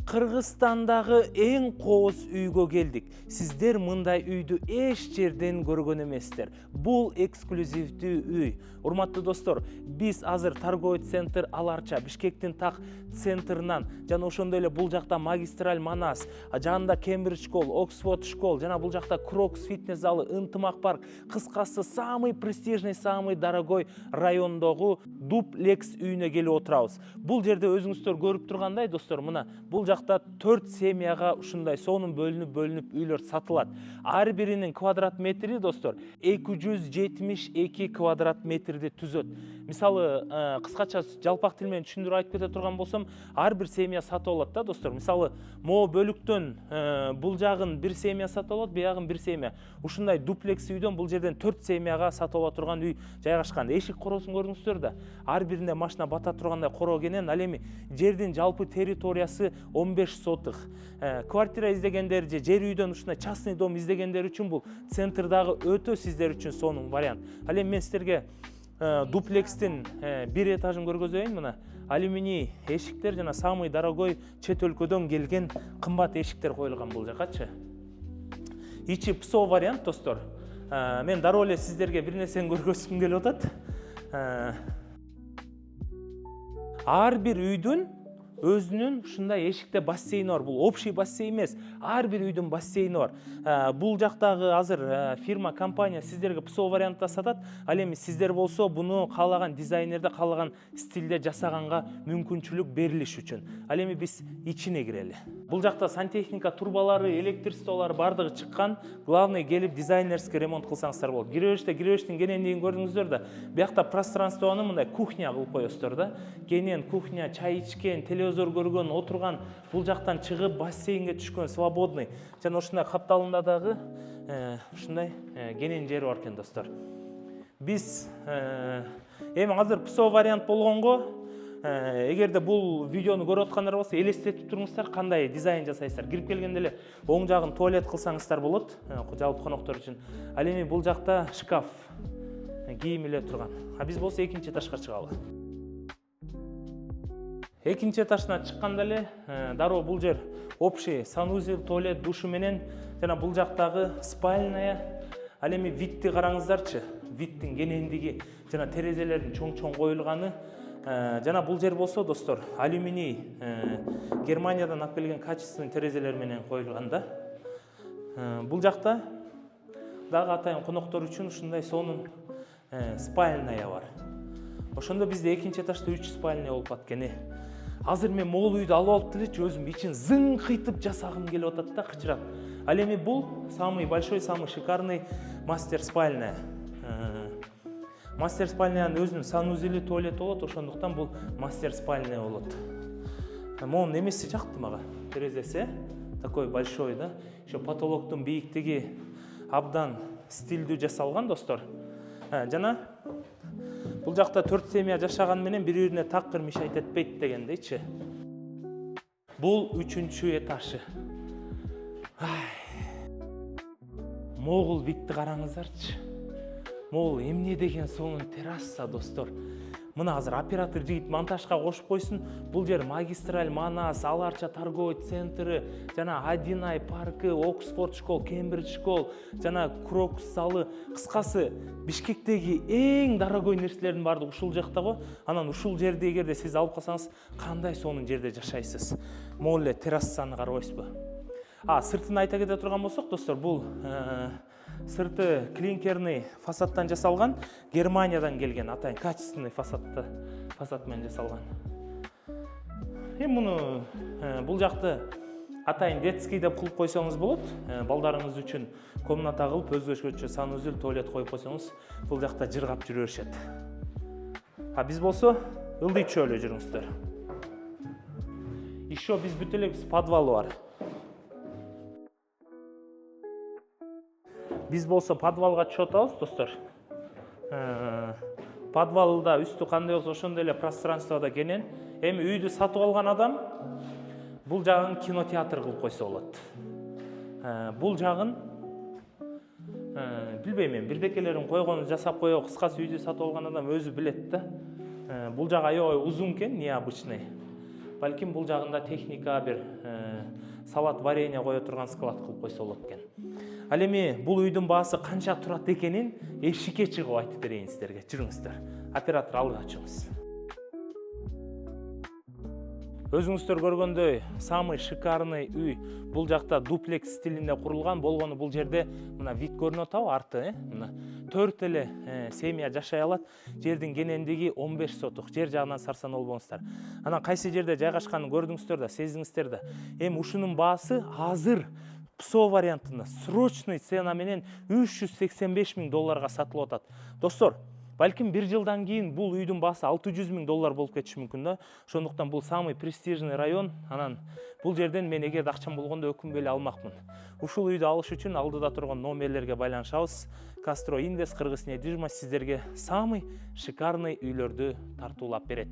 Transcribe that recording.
Кыргызстандагы эң кооз үйгө келдик. Сиздер мындай үйдү эч жерден көргөн эместер. Бул эксклюзивдүү үй. Урматтуу достор, биз азыр торговый центр Аларча, Бишкектин так центринан, жана ошондой эле бул жакта магистраль Манас, жанында Кембридж школ, Оксфорд школ, жана бул жакта Крокс фитнес залы, Ынтымак парк, кыскасы самый престижный, самый дорогой райондогу дуплекс үйүнө келип отурабыз. Бул жерде өзүңүздөр көрүп тургандай, достор, мына бул жакта 4 семьяга ушундай сонун бөлүнүп үйлөр сатылат. Ар биринин квадрат метри, достор, 272 квадрат метрди түзөт. Мисалы, кыскача жалпак тил менен түшүндүрүп айтып кете турган болсом, ар бир семья сатып алат да, достор. Мисалы, могу бөлүктөн бул жагын бир семья сатып алат, биягын бир семья. Ушундай дуплекс үйдөн бул жерден 4 семьяга сатып ала турган үй жайгашкан. Эшик короосун көрүңүздөр да. Ар биринде машина бата тургандай короо кенен, ал эми жердин жалпы территориясы 15 сотых. Квартира издегендер же жер үйдөн ушундай частный дом издегендер үчүн бул центрдагы өтө сиздер үчүн сонун вариант. Ал эми мен сиздерге дуплекстин бир этажын көргөзөйүн. Мына алюминий эшиктер жана самый дорогой чет өлкөдөн келген кымбат эшиктер коюлган бул жакачы. Ичи ПСО вариант, достор. Мен дароо эле сиздерге бир нерсени көргөзгүм келип атат. Ар бир үйдүн өзүнүн ушундай эшикте бассейни бар. Бул общий бассейн эмес, ар бир үйдүн бассейни бар. Бул жактагы азыр фирма, компания сиздерге ПСО вариантта сатат. Ал эми сиздер болсо буну каалаган дизайнерде, каалаган стилде жасаганга мүмкүнчүлүк берилиш үчүн. Ал эми биз ичине кирели. Бул жакта сантехника турбалары, электричестволор бардыгы чыккан. Главный келип дизайнерский ремонт кылсаңыздар болот. Киребештин кенендигин көрдүңүздөр да. Биякта пространствону мындай кухня кылып коесуздар да. Кенен кухня, чай ичкен, телевизор көргөн, отурган, бул жактан чыгып бассейнге түшкөн, свободный. Жана ушундай капталында дагы ушундай кенен жери бар экен, достор. Биз эми азыр ПСО вариант болгонго, эгерде бул видеону көрүп аткандар болсо, элестетип туруңуздар кандай дизайн жасайсыздар. Кирип келгенде эле оң жагын туалет кылсаңыздар болот, жалпы коноктор үчүн. Ал эми бул жакта шкаф, кийим эле турган. Биз болсо экинчи этажга чыгалы. Экинчи этажына чыкканда эле дароо бул жер общий санузел, туалет, душу менен жана бул жактагы спальная. Ал эми видти караңыздарчы. Видтин кенендиги жана терезелердин чоң-чоң коюлганы. Жана бул жер болсо, достор, алюминий Германиядан алып келген качественный терезелер менен коюлган да. Бул жакта дагы атайын коноктор үчүн ушундай сонун спальная бар. Ошондо бизде экинчи этажда 3 спальня болуп аткени. Азыр мен могул үйдү алып алып делечи, өзүм ичин зыңкыйтып жасагым келип атат да, кычырап. Ал эми бул самый большой, самый шикарный мастер спальня. Мастер спальнянын өзүнүн санузели, туалети болот, ошондуктан бул мастер спальня болот. Монун эмеси жакты мага, терезеси такой большой да. Ошо потолоктун бийиктиги абдан стилдүү жасалган, достор. Жана бул жакта 4 семья жашаган менен бири-бирине такыр мешайт этпейт дегендейчи. Бул 3-чү этажы. Могул видти караңыздарчы. Могул эмне деген сонун терраса, достор. Мына азыр оператор жигит монтажга кошуп койсун. Бул жер магистраль Манас, Аларча торговый центри, жана Адинай паркы, Оксфорд школ, Кембридж школ, жана Крокс залы. Кыскасы, Бишкектеги эң дорогой нерселердин баардыгы ушул жакта го. Анан ушул жерде эгерде сиз алып калсаңыз, кандай сонун жерде жашайсыз. Могул эле террасаны карабайсызбы? Сыртын айта кете турган болсок, достор, бул сырты клинкерный фасадтан жасалган, Германиядан келген атайын качественный фасад менен жасалган. Муну бул жакты атайын детский деп кылып койсоңуз болот. Балдарыңыз үчүн комната кылып, өзгөчө санузел, туалет коюп койсоңуз, бул жакта жыргап жүрө беришет. Биз болсо ылдыйчу эле жүрүңүздөр. Ишо биз бүт эле подвалы бар. Биз болсо подвалга түшүп атабыз, достор. Подвалда үстү кандай болсо ошондой эле пространствода кенен. Эми үйдү сатып алган адам бул жагын кинотеатр кылып койсо болот. Бул жагын билбейм мен, бирдекелерин койгон жасап коё, кыскасы үйдү сатып алган адам өзү билет да. Бул жак аябай узун экен, необычный. балким бул жагында техника бир салат варенье кое турган склад кылып койсо болот экен. Ал эми бул үйдүн баасы канча турат экенин эшикке чыгып айтып берейин сиздерге. Жүрүңүздөр. Оператор алдыга чыгыңыз. Өзүңүздөр көргөндөй, самый шикарный үй бул жакта дуплекс стилинде курулган. Болгону бул жерде мына вид көрүнүп атабы, арты, мына 4 эле семья жашай алат. Жердин кенендиги 15 сотук. Жер жагынан сарсан болбоңуздар. Анан кайсы жерде жайгашканын көрдүңүздөр да, сездиңиздер да. Эми ушунун баасы азыр ПСО вариантында срочный цена менен $385,000 сатылып атат. Достор, балким 1 жылдан кийин бул үйдүн баасы $600,000 болуп кетиши мүмкүн да. Ошондуктан бул самый престижный район. Анан бул жерден мен эгер акчам болгондо өкүнбөй эле алмакмын. Ушул үйдү алыш үчүн алдыда турган номерлерге байланышабыз. Кастро Индес Кыргыз недвижимость сиздерге самый шикарный үйлөрдү тартуулап берет.